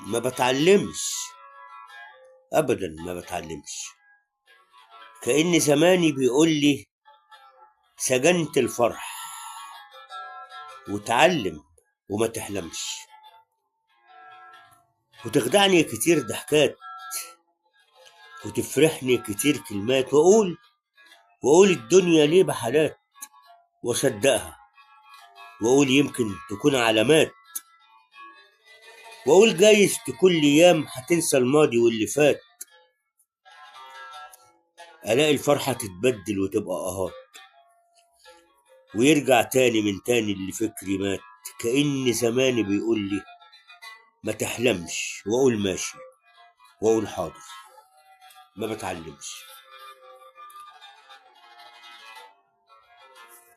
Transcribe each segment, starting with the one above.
ما بتعلمش ابدا، ما بتعلمش. كأن زماني بيقول لي سجنت الفرح وتعلم وما تحلمش، وتخدعني كتير ضحكات وتفرحني كتير كلمات، واقول الدنيا ليه بحالات، واصدقها واقول يمكن تكون علامات، واقول جايز تكون الايام هتنسى الماضي واللي فات، الاقي الفرحة تتبدل وتبقى اهات، ويرجع تاني من تاني اللي فكري مات. كأن زماني بيقول لي ما تحلمش، واقول ماشي واقول حاضر، ما بتعلمش.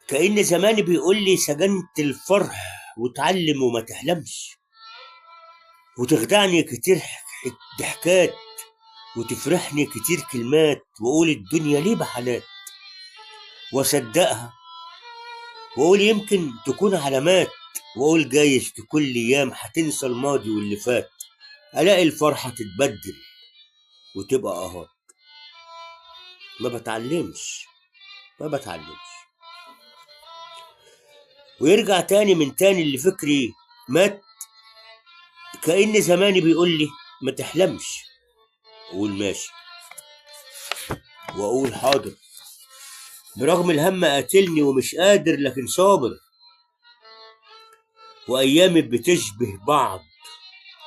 كأن زماني بيقول لي سجنت الفرح وتعلم وما تحلمش، وتخدعني كتير ضحكات وتفرحني كتير كلمات، واقول الدنيا ليه بحالات، واصدقها واقول يمكن تكون علامات، واقول جايز تكون الايام هتنسى الماضي واللي فات، الاقي الفرحة تتبدل وتبقى اهات، ما بتعلمش، ما بتعلمش. ويرجع تاني من تاني اللي فكري مات. كأن زماني بيقول لي ما تحلمش، اقول ماشي واقول حاضر، برغم الهم قاتلني ومش قادر لكن صابر، وايامي بتشبه بعض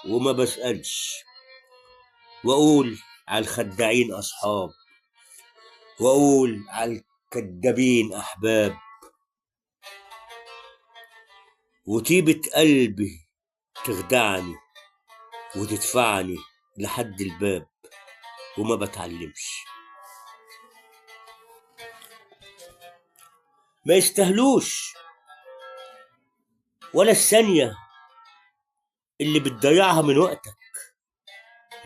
وما بسألش، واقول على الخداعين اصحاب، واقول على الكدابين احباب، وطيبة قلبي تخدعني وتدفعني لحد الباب، وما بتعلمش. ما يستاهلوش ولا الثانية اللي بتضيعها من وقتك،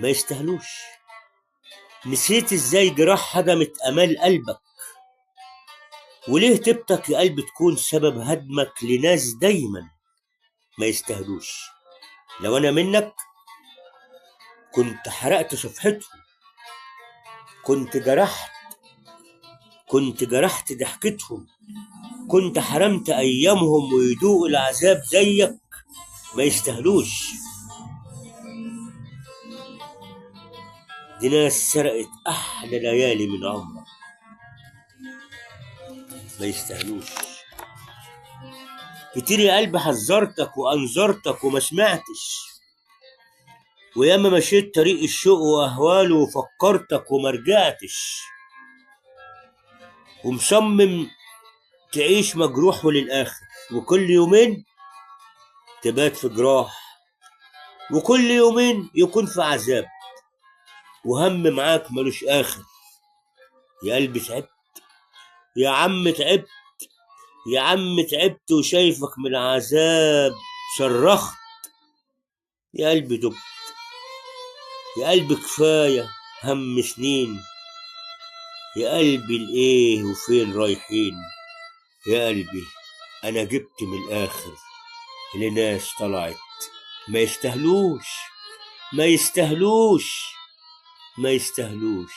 ما يستاهلوش. نسيت ازاي جراح هدمت امال قلبك، وليه تبتك يا قلب تكون سبب هدمك لناس دايما ما يستاهلوش. لو انا منك كنت حرقت صفحتهم، كنت جرحت ضحكتهم، كنت حرمت ايامهم ويدوقوا العذاب زيك، ما يستاهلوش. دي ناس سرقت احلى ليالي من عمرك، ما يستاهلوش. كتير يا قلبي حذرتك وانذرتك وما سمعتش، وياما مشيت طريق الشوق واهواله وفكرتك وما رجعتش، ومصمم تعيش مجروح وللاخر، وكل يومين تبات في جراح، وكل يومين يكون في عذاب، وهم معاك ملوش اخر. يا قلبي تعبت، يا عم تعبت، يا عم تعبت، وشايفك من العذاب صرخت. يا قلبي دب، يا قلبي كفاية هم سنين، يا قلبي الايه وفين رايحين. يا قلبي انا جبت من الاخر لناس طلعت ما يستاهلوش، ما يستاهلوش، ما يستاهلوش.